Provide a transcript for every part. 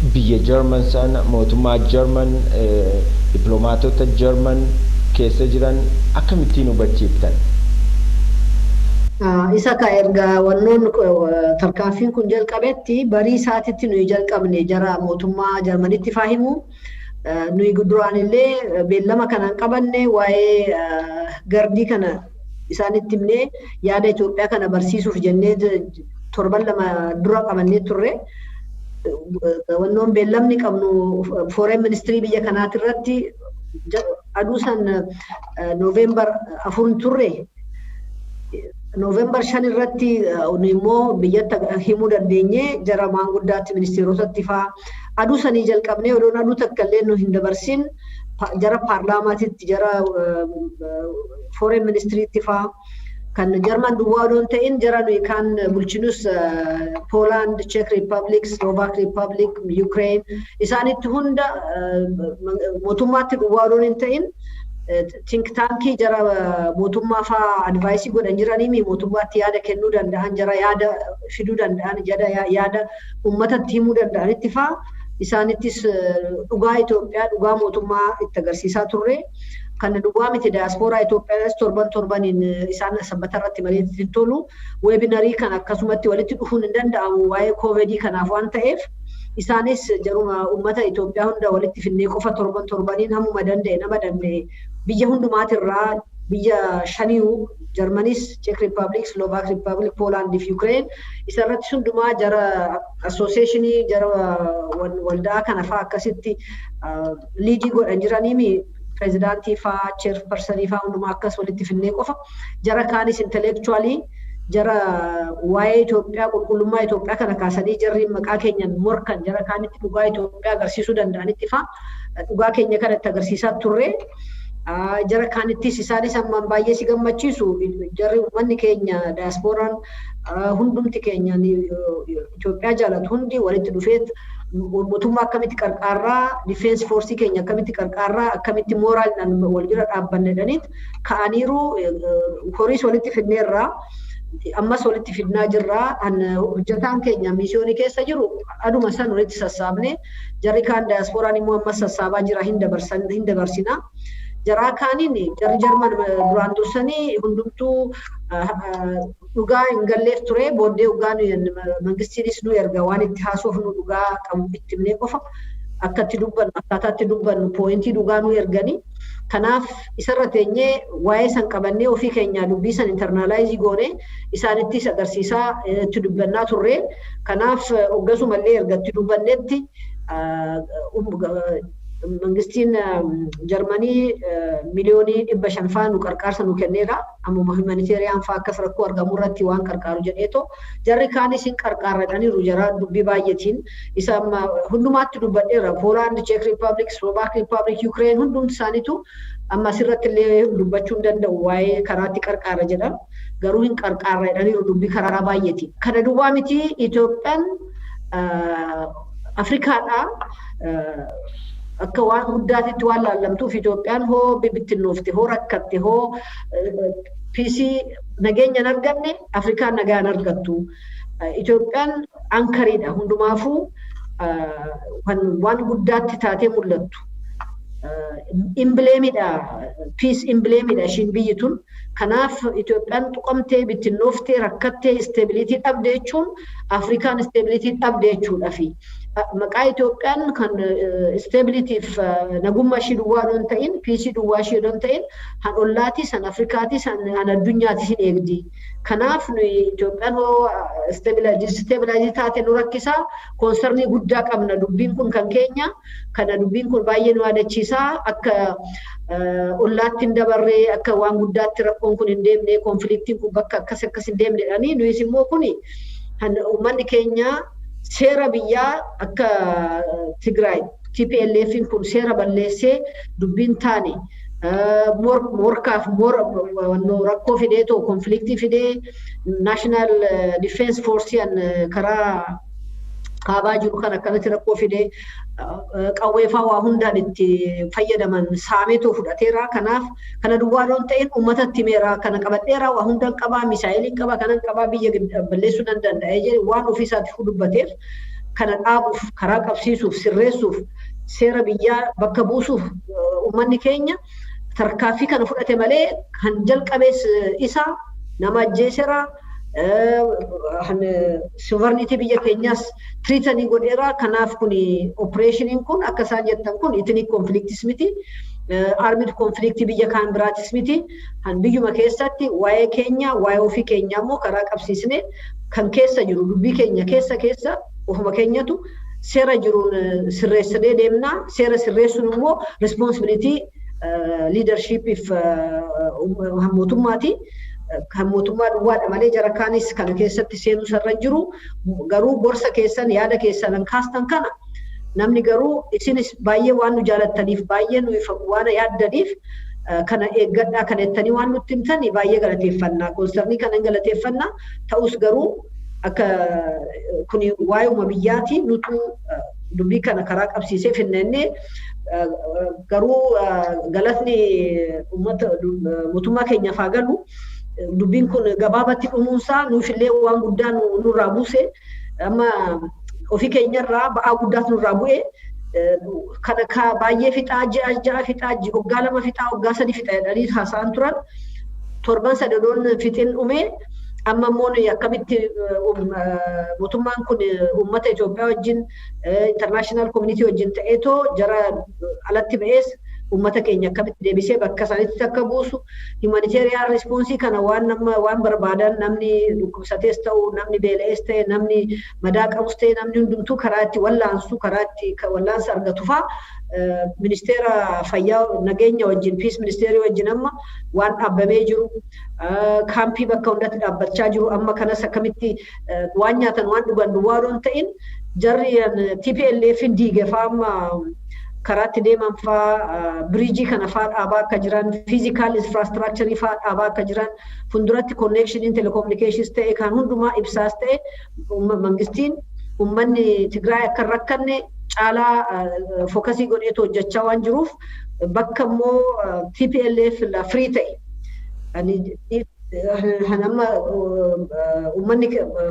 biyya German sana mootummaa German diplomaatota German keessa jiran akkamittiin hubachiiftan? Isa ka erga wannoon tarkaanfiin kun jalqabetti barii isaatitti nuyi jalqabne jara mootummaa Jarmanitti fahimu nuyi duraan illee beellama kanaan qabanne waa'ee gardii kana isaanitti himnee yaada Itoophiyaa kana barsiisuuf jennee torban lama dura qabannee turre. Wannoon beellamni qabnu foreign ministry biyya kanaati irratti aduu san November 4 turre. November 5 irratti immoo biyyatti himuu dandeenye jara maanguddaatti ministeerotatti faa aduu sanii jalqabnee odoon aduu takka illee nu hin dabarsin jara paarlaamaatitti jara foreign ministrytti faa kan German duwwaa odoon ta'in jara nuyi kan bulchinus Poland, Czech Republic, Slovak Republic, Ukraine isaanitti hunda mootummaatti duwwaa odoon hin ta'in think tankii jara mootummaa faa advice godhan jiranii mootummaatti yaada kennuu danda'an jara yaada fiduu danda'an yaada uummatatti himuu danda'anitti faa isaanittis dhugaa Itoophiyaa dhugaa mootummaa itti agarsiisaa turre kan dhugaa miti diaspora Itoophiyaas torbaniin isaan sabbata irratti malee hin tolu webinarii kan akkasumatti walitti dhufuun hin danda'amu waa'ee covid kanaaf waan ta'eef isaanis jaruma uummata Itoophiyaa hunda walitti finnee qofa torbaniin hamuma danda'e nama danda'e biyya hundumaatirraa biyya shaniu Germanis, Czech Republic, Slovak Republic, Poland, Ukraine isarratti hundumaa jara association jara waldaa kana faa akkasitti liidii godhan jiranii prezidaantii faa chairpersonii faa hundumaa akkas walitti finnee qofa jara kaanis intellectually jara waa'ee Itoophiyaa qulqullummaa Itoophiyaa kana kaasanii jarri maqaa keenyan morkan jara kaanitti dhugaa Itoophiyaa agarsiisuu danda'anitti faa dhugaa keenya kanatti agarsiisaa turre. Jara kaanittis isaanis ammaan baay'ee si gammachiisu jarri uummanni keenya diasporaan hundumti keenya Itoophiyaa jaalatu hundi walitti dhufeet mootummaa akkamitti qarqaarraa defense force keenya akkamitti qarqaarraa akkamitti mooraalaan wal bira dhaabbannedhaniit ka'aniiru horiis walitti finneerraa ammas walitti fidnaa jirraa hojjetaan keenya miisyoonii keessa jiru aduma san walitti sassaabne jarri kaan diasporaan immoo ammas sassaabaa jira hin dabarsina. Jara kaaniin jarri Jarman duraan dursanii hundumtuu dhugaa hin galleef ture booddee dhugaa mangistiinis nu erga waan itti haasoof nu dhugaa qabu itti himnee qofa akkatti dubbannu akkaataatti dubbannu pooyintii dhugaa nu erganii kanaaf isarra teenyee waa'ee san qabannee ofii keenyaa dubbii san internaalaayizii goone isaanittis agarsiisaa itti dubbannaa turre kanaaf hoggasuma erga itti dubbannetti mangistiin Jarmanii miliyoonii 500 faa nu qarqaarsa nu kenneera amma humanitarian faa akkas rakkoo argamu irratti waan qarqaaru jedheeto jarri kaanis hin qarqaarradhaniiru jara dubbii baay'eetiin isa amma hundumaatti dubbadheera Poland, Czech Republic, Slovak Republic, Ukraine hundumti isaaniitu amma asirratti illee dubbachuu hin danda'u waa'ee karaatti qarqaara jedhan garuu hin qarqaarradhaniiru dubbii karaa baay'eetiin kana duwwaa miti Itoophiyaan Afrikaadhaa akka waan guddaatitti waan laallamtuuf Itoophiyaan hoo bibittinnoofte hoo rakkatte hoo PC nageenyaan arganne Afrikaan nagaan argattu. Itoophiyaan ankariidha hundumaafuu waan guddaatti taatee mul'attu. Imbleemidha peace imbleemidha ishiin biyyi tun kanaaf Itoophiyaan tuqamtee bittinnooftee rakkattee stability dhabde jechuun Afrikaan stability dhabde jechuudhaafi. Maqaa Itoophiyaan kan stabilityf nagummaa ishii duwwaa doon ta'in peace duwwaa ishii doon ta'in han ollaatis han Afrikaatis han addunyaatis hin eegdi. Kanaaf Itoophiyaan hoo stabilize taate nu rakkisaa konsernii guddaa qabna dubbiin kun kan keenya kana dubbiin kun baay'ee nu yaadachiisaa akka ollaatti hin dabarree akka waan guddaatti rakkoon kun hin deemne konfliktiin kun bakka akkas hin deemnedhanii nuyis immoo kuni uummanni keenya seera biyyaa akka Tigraay TPLF kun seera balleessee dubbiin taane morkaaf rakkoo fidee too konfliktii fidee national defense force karaa kaabaa jiru kan akkanatti rakkoo fidee qawweefaa waa hundaan itti fayyadaman saameetoo fudhateera kanaaf kana duwwaa doon ta'in uummatatti meera kana qabadheera waa hundaan qabaa misaa'iliin qabaa kanan qabaa biyya balleessuu danda'e jedhe waan ofiisaatti dubbateef kana dhaabuuf karaa qabsiisuuf sirreessuuf seera biyyaa bakka buusuuf uummanni keenya tarkaanfii kana fudhate malee kan jalqabees isa nama ajjeesera sovereignty biyya keenyaas treatanii godheera kanaaf kun operation kun akka isaan jettan kun ethnic conflicts miti armed conflict biyya kaan biraatis miti han biyyuma keessatti waa'ee keenya waa'ee ofii keenya immoo karaa qabsiisne kan keessa jiru dubbii keenya keessa ofuma keenyatu seera jiruun sirreessinee deemna seera sirreessuun immoo responsibility leadership if mootummaati kan mootummaa duwwaadha malee jara kaanis kana keessatti seenuu sarra jiru garuu gorsa keessan yaada keessan kaastan kana namni garuu isinis baay'ee waan nu jaalattaniif baay'ee nu waan yaaddaniif kana eeggadhaa kana ettanii waan nutti himtani baay'ee galateeffannaa konsernii kana galateeffannaa ta'us garuu akka kuni waa'uma biyyaati nutu dubbii kana karaa qabsiisee finnannee garuu galatni ummata mootummaa keenyaaf haa galu dubbiin kun gabaabatti dhumuunsaa nuufillee waan guddaa nurraa buuse amma ofii keenyarraa ba'aa guddaatu nurraa bu'e kana ka baay'ee fixaa ja'a fixaa waggaa 2 fixaa waggaa 3 fixaa jedhanii haasa'an turan torban sadoon fixin dhume amma immoo akkamitti mootummaan kun uummata Itoophiyaa wajjin international community wajjin ta'eetoo jara alatti ba'ees uummata keenya akkamitti deebisee bakka isaaniitti akka buusu humanitarian response kana waan barbaadan namni dhukkubsatees ta'u namni beela'ees ta'e namni madaa qabus ta'e namni hundumtuu karaa itti wallaansu karaa itti wallaansa argatu fa'a ministeera fayyaa nageenya wajjin peace ministeerii wajjin amma waan dhaabamee jiru kaampii bakka hundatti dhaabbachaa jiru amma kanas akkamitti waan nyaatan waan dhugan duwwaa doon ta'in jarri TPLF diige fa'aa karaatti deeman fa'aa biriijii kana fa'aa dhaabaa akka jiran physical infrastructure fa'aa dhaabaa akka jiran funduratti connection in telecommunications ta'e kan hundumaa ibsaas ta'e mangistiin ummanni Tigraay akka rakkanne caalaa fokasii godhee hojjechaa waan jiruuf bakka immoo TPLF la free ta'e hanama ummanni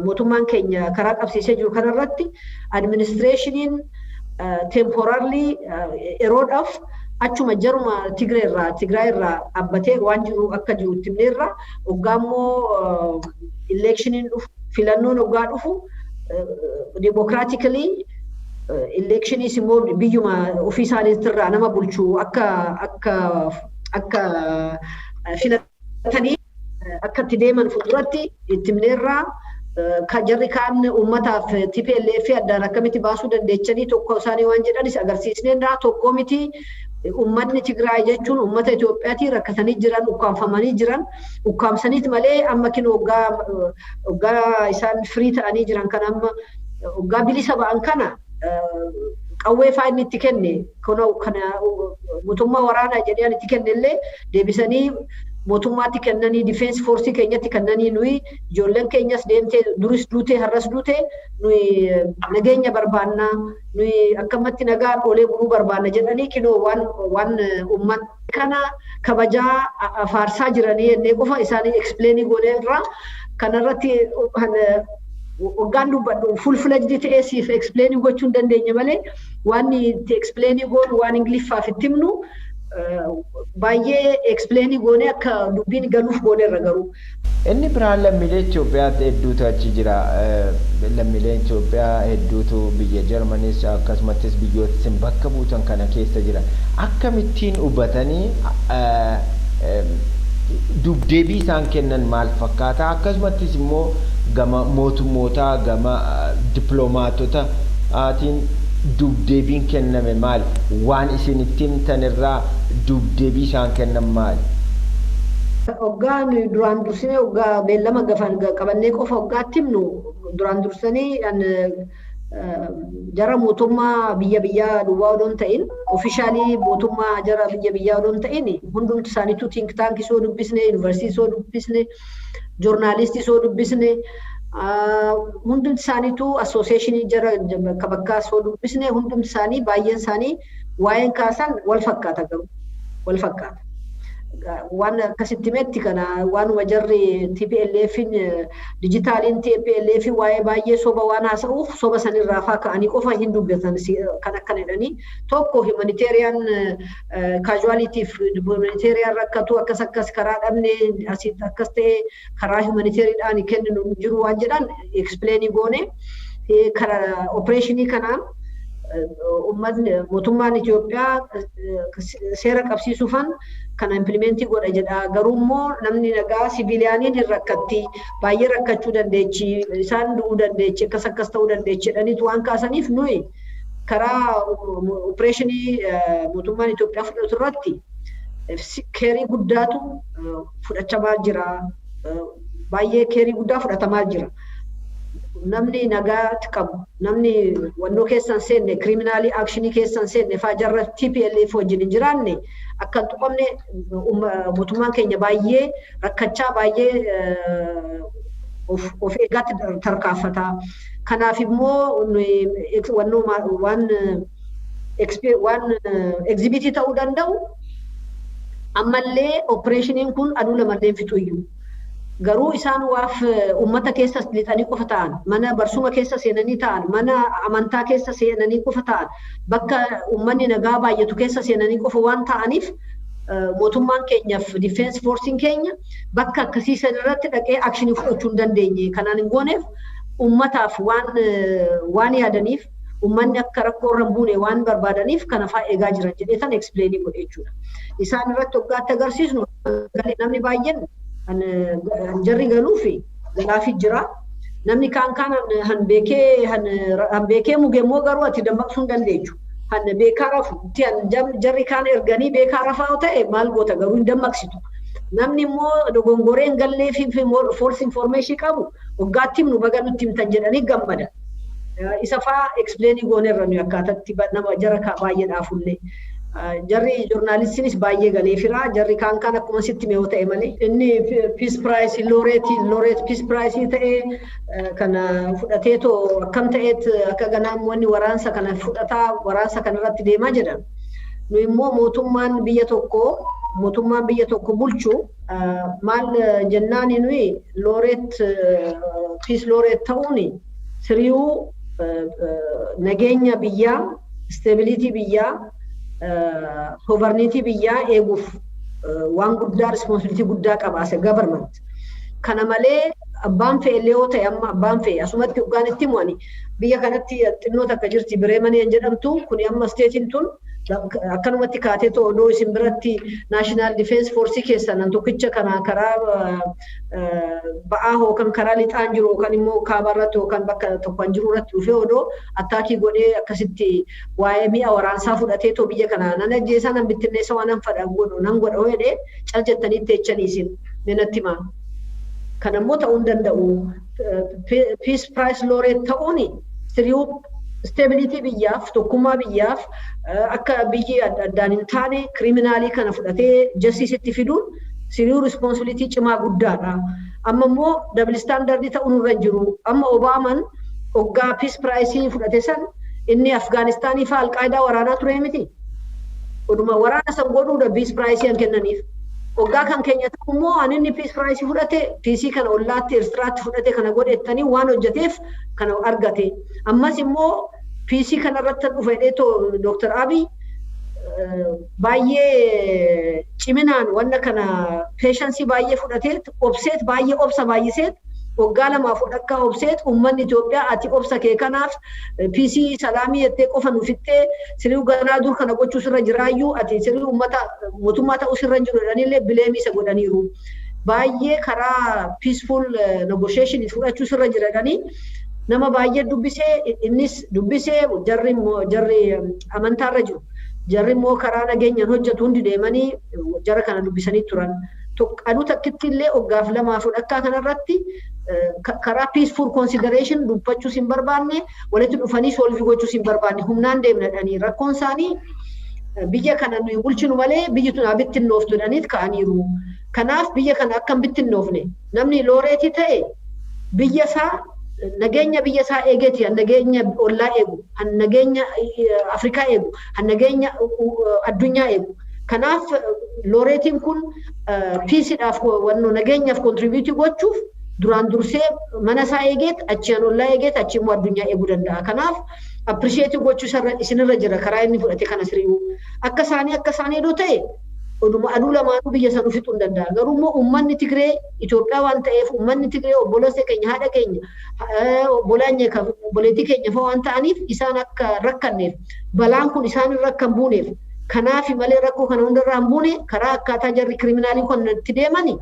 mootummaan keenya karaa qabsiisee jiru kanarratti administrationiin temporarily eroodhaaf achuma jaruma Tigraay irraa abbatee waan jiru akka jiru timneerra waggaa immoo electioniin dhufu filannoon waggaa dhufu democratically electionis immoo biyyuma ofii isaaniitirraa nama bulchu akka filatanii akka itti deeman fuulduratti timneerraa kan jarri kaan uummataaf TPLF addaan akkamitti baasuu dandeechanii tokko isaanii waan jedhanis agarsiisneerraa tokko miti uummatni Tigraay jechuun uummata Itoophiyaati rakkatanii jiran ukkaamfamanii jiran ukkaamsaniit malee amma kin waggaa isaan free ta'anii jiran kan amma waggaa bilisa ba'an kana qawwee fa'aa inni itti kenne kana mootummaa waraanaa jedhanii itti kennellee deebisanii mootummaatti kennanii defense force keenyatti kennanii nuyi ijoolleen keenyas deemtee duris duutee har'as duutee nuyi nageenya barbaanna nuyi akkamatti nagaan olee buluu barbaanna jedhanii kinoo waan uummata kana kabajaa faarsaa jiranii ennee qofa isaanii explain goonee irraa kanarratti waggaan dubbadhu full-fledged ta'ee siif explain gochuu hin dandeenye malee waan itti explain goonu waan ingiliffaaf itti himnu baay'ee explain goone akka dubbiin galuuf goone irra garuu. Inni biraan lammiilee Itoophiyaatti hedduutu achi jira. Lammiileen Itoophiyaa hedduutu biyya Jarmanis akkasumattis biyyoota isin bakka buutan kana keessa jira. Akkamittiin hubatanii dubdeebii isaan kennan maal fakkaata? Akkasumattis immoo gama mootummootaa gama dippiloomaatotaatiin dubdeebiin kenname maal? Waan isin itti himtan irraa dubdeebii isaan kennan maal? Hoggaan duraan dursine hoggaa beellama qabannee qofa hoggaatti himnu duraan dursanii jara mootummaa biyyaa duwwaa odoon ta'in ofishaalii mootummaa jara biyyaa odoon ta'in hundumti isaaniitu think tankii soo dubbisne yuunivarsiitii soo dubbisne joornaalistii soo dubbisne hundumti isaaniitu associationii jara bakkaa soo dubbisne hundumti isaanii baay'een isaanii waa'een kaasan wal fakkaata garuu wal fakkaata. waan akkasitti metti kana waanuma jarri TPLFin dijitaaliin TPLF waa'ee baay'ee soba waan haasa'uuf soba sanirraa faa ka'anii qofa hin dubbatan kan akkana jedhanii tokko humanitarian casualty humanitarian rakkatu akkas karaa dhabne asitti akkas ta'e karaa humanitarian kenninu jiru waan jedhan explain goone karaa operationii kanaan ummatni mootummaan Itoophiyaa seera qabsiisuufan kana implementii godha jedha garuu immoo namni nagaa siviiliyaaniin hin rakkatti baay'ee rakkachuu dandeechi isaan du'uu dandeechi akkas ta'uu dandeechi jedhaniitu waan kaasaniif nuyi karaa operationii mootummaan Itoophiyaa fudhatu irratti keerii guddaatu fudhachamaa jira baay'ee keerii guddaa fudhatamaa jira. Namni nagaatti qabu namni wannoo keessan seenne criminally actionii keessan seenne faa jarra TPLF wajjin hin jiraanne akka tuqamne mootummaan keenya baay'ee rakkachaa baay'ee of eeggaatti tarkaanfata. Kanaaf immoo wannoo waan exhibitii ta'uu danda'u ammallee operationiin kun aduu lamallee fixuyyuu. Garuu isaan waaf ummata keessa lixanii qofa ta'an mana barsuma keessa seenanii ta'an mana amantaa keessa seenanii qofa ta'an bakka ummanni nagaa baay'atu keessa seenanii qofa waan ta'aniif mootummaan keenyaaf defense forcein keenya bakka akkasii sanarratti dhaqee actionii fudhachuu hin dandeenye kanaan hin gooneef ummataaf waan yaadaniif ummanni akka rakkoo irra hin buune waan barbaadaniif kana faa eegaa jiran jedhee san explain godhe jechuudha. Isaan irratti waggaatti agarsiisnu namni baay'een jarri galuufi galaafi jira namni kaan han beekee mugeemmoo garuu ati dammaqsuu hin dandeechu han beekaa rafu jarri kaan erganii beekaa rafaa ta'e maal goota garuu hin dammaqsitu namni immoo dogongoreen gallee fi false information qabu waggaatti nu baga nutti himtan jedhanii gammada isa faa explain gooneerra nu akkaatatti nama jara baay'ee dhaafullee jarri journalistinis baay'ee galeefira jarri kaan akkuma sitti mee ta'e malee inni peace prize laureate peace prize ta'e kana fudhateeto akkam ta'eet akka ganaan wanni waraansa kana fudhataa waraansa kana irratti deemaa jedhan nu immoo mootummaan biyya tokko bulchu maal jennaan nuyi laureate peace laureate ta'uuni siriyuu nageenya biyyaa stability biyyaa sovereignty biyyaa eeguuf waan guddaa responsibility guddaa qaba as government kana malee abbaan fe'ee yoo ta'e amma abbaan fe'e asumatti ugaanitti mo'ani biyya kanatti xinnoota akka jirti bireemanii jedhamtu kuni amma steetiin tun akkanumatti kaatee ta'uu isin biratti national defense force keessan tokkicha kana karaa ba'aa hookan karaa lixaan jiru kan immoo kaabarratti hookan bakka tokkoon jiru irratti dhufee odoo attaakii godhee akkasitti waa'ee mi'a waraansaa fudhatee ta'u biyya kana nan ajjeesaa nan bittinneessa waan nan fadhaan godhu nan godha jedhee cal jettanii teechanii isin ninatti himaa. Kan immoo ta'uu hin danda'u peace prize laureate ta'uuni siriyuu stability biyyaaf tokkummaa biyyaaf akka biyyi addaan hin taane criminalii kana fudhatee justice itti fiduun siriyuu responsibility cimaa guddaadha. Amma immoo double standard ta'uun irra jiru. Amma Obaaman hoggaa peace prize fudhate san inni Afgaanistaanii fi Alqaayidaa waraanaa ture miti. Oduma waraana san godhuudha peace prize kennaniif. Hoggaa kan keenya ta'u immoo ani inni peace prize fudhate PC kana ollaatti Eertiraatti fudhate kana godhettanii waan hojjeteef kana argate. Ammas immoo PC kana irratti dhufeetoo Dr. Abiy baay'ee ciminaan wanna kana patience baay'ee fudhateet obseet baay'ee obsa baay'iseet hoggaa lamaaf fudhakkaa obseet uummanni Itoophiyaa ati obsa kee kanaaf PC salaamii jettee qofa nufittee sirriu ganaa dur kana gochuu sirra jiraayyuu ati sirriu uummata mootummaa ta'uu sirra jiru jedhanillee bileemii isa godhaniiru. Baay'ee karaa peaceful negotiation fudhachuu sirra jiranii nama baay'ee dubbisee innis dubbisee jarri amantaarra jiru. Jarri immoo karaa nageenyaan hojjetu hundi deemanii jara kana dubbisanii turan. Aduu takkitti illee hoggaaf lamaaf fudhakkaa kanarratti karaa peaceful consideration dubbachuus hin barbaanne walitti dhufanii solvii gochuus hin barbaanne humnaan deemnadhanii rakkoon isaanii biyya kana nuyi bulchinu malee biyyi tun bittinnooftu jedhaniit ka'aniiru. Kanaaf biyya kana akkam bittinnoofne namni looreetii ta'e biyya isaa nageenya biyya isaa eegeeti nageenya ollaa eegu nageenya Afrikaa eegu nageenya addunyaa eegu Kanaaf looreetiin kun piisiidhaaf wanno nageenyaaf kontribiutii gochuuf duraan dursee mana isaa eegeet achiin ollaa eegeet achiin immoo addunyaa eeguu danda'a. Kanaaf appreciate gochuu isinirra jira karaa inni fudhate kana sirriibu. Akka isaanii yoo ta'e oduma aduu lamaanuu biyya sanuu fixuu hin danda'a. Garuu immoo uummanni Tigree Itoophiyaa waan ta'eef uummanni Tigree obboleessa keenya haadha keenya obboleettii keenya fa'aa waan ta'aniif isaan akka rakkanneef balaan kun isaan irra akka hin buuneef kanaaf malee rakkoo kana hundarraa hin buune karaa akkaataa jarri kiriminaalii kun itti deemani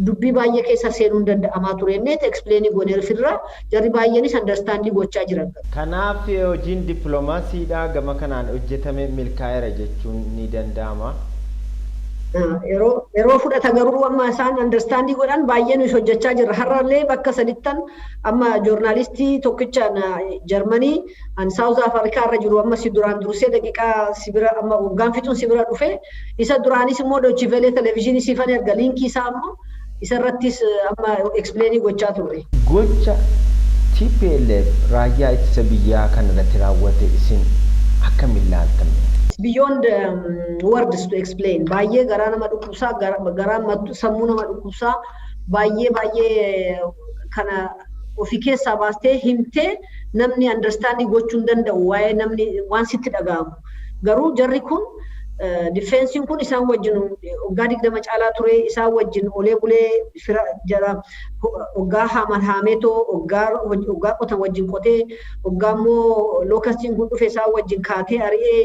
dubbii baay'ee keessa seenuun danda'amaa ture inneet explainii goonee firraa jarri baay'eenis understandii gochaa jiran. Kanaaf hojiin dippiloomaasiidhaa gama kanaan hojjetame milkaa'eera jechuun ni danda'ama. Yeroo fudhata garuu amma isaan understandii godhan baay'een hojjechaa jirra. Har'allee bakka sadittan amma joornaalistii tokkichaan Jarmanii an South Africa irra jiru amma si duraan dursee daqiiqaa sibira amma waggaan fixuun sibira dhufe isa duraanis immoo Deutsche Welle televizyinii siifan erga liinkii isaa ammoo isa irrattis amma explainii gochaa ture. Gocha TPLF raayyaa ittisa biyyaa kan irratti raawwate isin akkamiin ilaaltan? Beyond words to explain. Baay'ee garaa nama dhukkubsaa, garaa sammuu nama dhukkubsaa, baay'ee kana ofii keessaa baastee himtee namni understanding gochuu hin danda'u waa'ee namni waan sitti dhaga'amu. Garuu jarri kun defensiin kun isaan wajjin waggaa 20 caalaa ture, isaan wajjin olee bulee jara waggaa haameetoo waggaa qotan wajjin qotee waggaa immoo lookastiin kun dhufe isaan wajjin kaatee ari'ee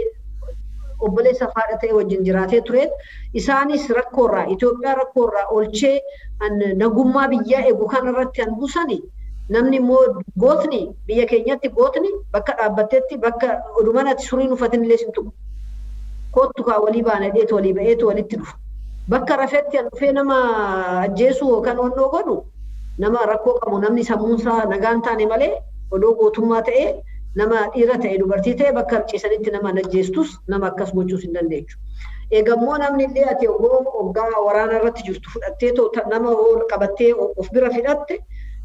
obboleessa faadha ta'e wajjin jiraatee tureet isaanis rakkoorraa Itoophiyaa rakkoorraa olchee nagummaa biyyaa eegu kanarratti an buusani namni immoo gootni biyya keenyatti gootni bakka dhaabbatteetti bakka odumanatti suriin uffatin illee sin tuqu kottu kaa walii baana dheetu walii ba'eetu walitti dhufu bakka rafeetti an dhufee nama ajjeesuu yookaan onnoo godhu nama rakkoo qabu namni sammuunsaa nagaan taane malee odoo gootummaa ta'ee nama dhiira ta'e dubartii ta'e bakka harcisanitti nama ajjeestus nama akkas gochuus hin dandeechu. Eegammoo namni illee ati waggaa waraana irratti jirtu fudhattee nama qabattee of bira fidhatte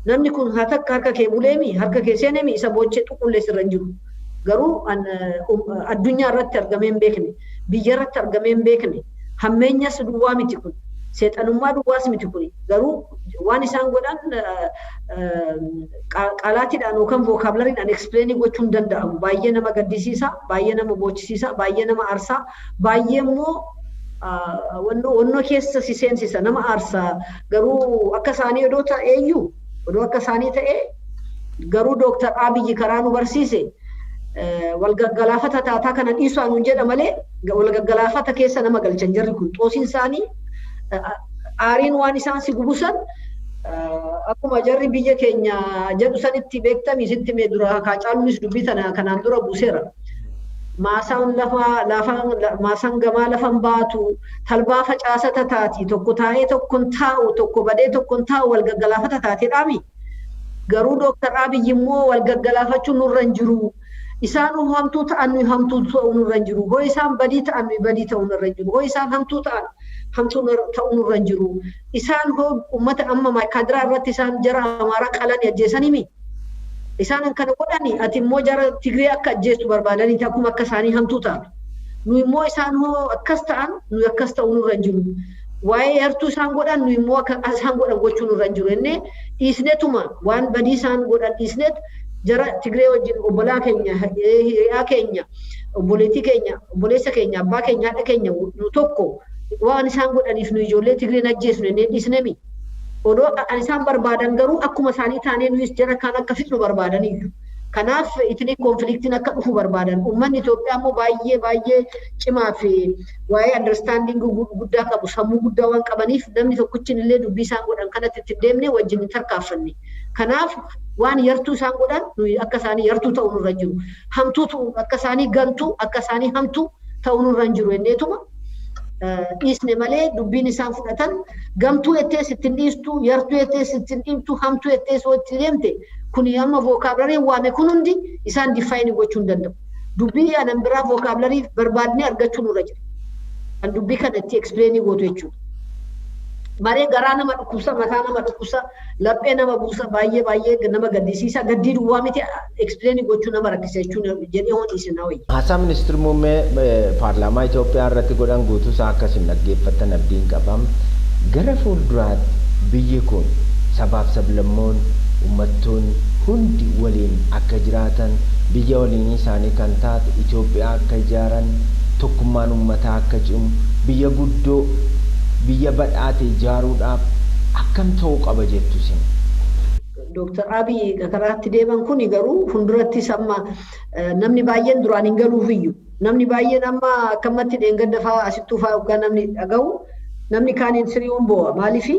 namni kun haa takka harka kee buleemi harka kee seenemi isa boochee xuqullee sirra hin jiru. Garuu addunyaa irratti argamee hin beekne biyya irratti argamee hin beekne hammeenyas duwwaa miti kun seexanummaa duwwaas miti kun garuu waan isaan godhan qaalaatiidhaan yookaan vookaabilariidhaan explainii gochuun danda'amu baay'ee nama gaddisiisa baay'ee nama boochisiisa baay'ee nama aarsaa baay'ee immoo wannoo keessa si seensisa nama aarsaa garuu akka isaanii odoo ta'eeyyuu odoo akka isaanii ta'ee garuu Dooktar Abiyyi karaa nu barsiise walgaggalaafata taataa kana dhiisuu anuun jedha malee walgaggalaafata keessa nama galchan jarri kun xoosiin isaanii aariin waan isaan si gubusan akkuma jarri biyya keenya jedhu sanitti beektami sitti mee dura Haacaaluunis dubbii tana kanaan dura buuseera. Maasaan gamaa lafan baatu talbaa facaasata taati tokko taa'ee tokkon taa'u tokko badee tokkon taa'u wal gaggalaafata taateedhaami. Garuu Dooktar Abiyyi immoo wal gaggalaafachuun nurra hin jiru. Isaan hamtuu ta'an nuyi hamtuu ta'uu nurra hin jiru. Hoo isaan badii ta'an nuyi badii ta'uu nurra hin jiru. Hoo isaan hamtuu ta'an hamtuu ta'uu nurra hin jiru. Isaan hoo uummata amma kaadiraa irratti isaan jara Amaaraa qalanii ajjeesanimi. Isaan kana godhani ati immoo jara Tigree akka ajjeestu barbaadanii akkuma akka isaanii hamtuu ta'an. Nuyi immoo isaan hoo akkas ta'an nuyi akkas ta'uu nurra hin jiru. Waa'ee yartuu isaan godhan nuyi immoo akka isaan godhan gochuu nurra hin jiru. Innee dhiisneetuma waan badii isaan godhan dhiisneet jara Tigree wajjin obbolaa keenya hiriyaa keenya obboleettii keenya obboleessa keenya abbaa keenya haadha keenya nu tokko waan isaan godhaniif nu ijoollee Tigreen ajjeesnu innee dhiisnemi. Odoo isaan barbaadan garuu akkuma isaanii taanee nuyis jara kaan akka fixnu barbaadaniiru. Kanaaf itni konfliktiin akka dhufu barbaadan. Uummanni Itoophiyaa immoo baay'ee cimaa fi waa'ee understanding guddaa qabu sammuu guddaa waan qabaniif namni tokkichi illee dubbii isaan godhan kanatti itti deemnee wajjin hin tarkaanfanne. Kanaaf waan yartuu isaan godhan nuyi akka isaanii yartuu ta'uu nurra jiru. Hamtuu akka isaanii gantuu akka isaanii hamtuu ta'uu nurra jiru jenneetuma dhiisne malee dubbiin isaan fudhatan gamtuu ettee sittin dhiistu yartuu ettee sittin dhiimtu hamtuu ettee sootti deemte kuni amma vookaabilariin waame kun hundi isaan difaayinii gochuu hin danda'u. Dubbii anan biraa vookaabilarii barbaadnee argachuu nurra jira. Kan dubbii kana itti explainii gootu jechuudha. Maree garaa nama dhukkubsa, mataa nama dhukkubsa, laphee nama buusa, baay'ee nama gaddisiisa. Gaddii duwwaa miti explain gochuu nama rakkisa jechuun jedhee hoon isin hawayya. Haasaa ministeerri muummee paarlaamaa Itoophiyaa irratti godhan guutuusaa akkasiin dhaggeeffatan abdiin qabam. Gara fuulduraatti biyyi kun sabaaf sablammoon uummattoonni hundi waliin akka jiraatan biyya waliin isaanii kan taate Itoophiyaa akka ijaaran tokkummaan uummataa akka cimu biyya guddoo biyya badhaate ijaaruudhaaf akkam ta'uu qaba jettu isin. Dr. Abiy karaatti deeman kun garuu fuulduratti amma namni baay'een duraan hin galuufiyyuu namni baay'een amma akkamatti dheengadda fa'aa asittuu fa'aa yookaan namni dhaga'u namni kaaniin siriiwwan bo'aa maaliifi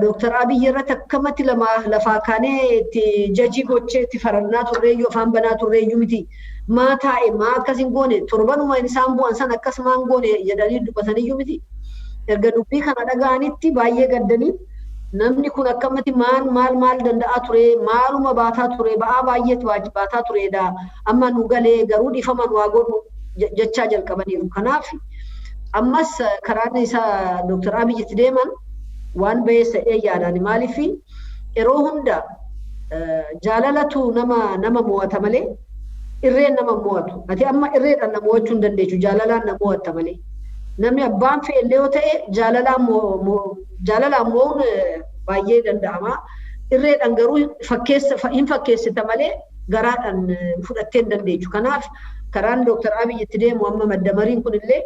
Dr. Abiy irratti akkamatti lafaa kaanee itti jajii gochee itti farannaa turreeyyuu afaan banaa turreeyyuu miti. Maa taa'e maa akkas hin goone torbanuma isaan bu'an san akkas maa hin goone jedhanii dubbataniyyuu miti. Erga dubbii kana dhaga'anitti baay'ee gaddanii namni kun akkamatti maal danda'a ture maaluma baataa ture ba'aa baay'eetu baataa turedha amma nu galee garuu dhiifama nu haa godhu jechaa jalqabaniiru. Kanaaf ammas karaan isaa Dr. Abiy itti deeman waan ba'eessa yaadaan maaliif yeroo hunda jaalalatu nama mo'ata malee irreen nama mo'atu. Ati amma irreedhaan nama mo'achuu hin dandeessu jaalalaan nama mo'atta malee. Namni abbaan fe'ellee yoo ta'e jaalalaan mo'uun baay'ee danda'ama. Irreedhaan garuu hin fakkeessita malee garaadhaan fudhattee hin dandeessu. Kanaaf karaan Dr. Abiy itti deemu amma maddamariin kunillee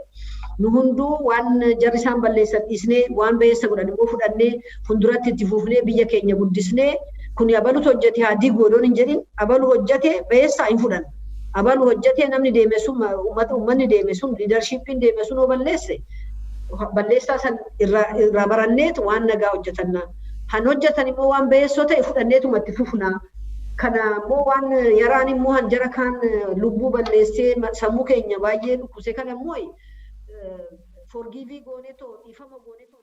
nu hunduu waan jarri isaan balleessan dhiisnee waan ba'eessa godhan immoo fudhannee fuulduratti itti fufnee biyya keenya guddisnee kun abalutu hojjete haa diiguu odoon hin jedhin abalu hojjete ba'eessaa hin fudhan. Abalu hojjete namni deeme sun uummanni deeme sun liidarshiippiin deeme sun balleessaa san irraa baranneetu waan nagaa hojjetanna. Han hojjetan immoo waan ba'eessoo ta'e fudhanneetuma itti fufnaa. Kana immoo waan yaraan immoo han jara kaan lubbuu balleessee sammuu keenya baay'ee dhukkuse kana immoo forgiivii gooneetoo dhiifama gooneetoo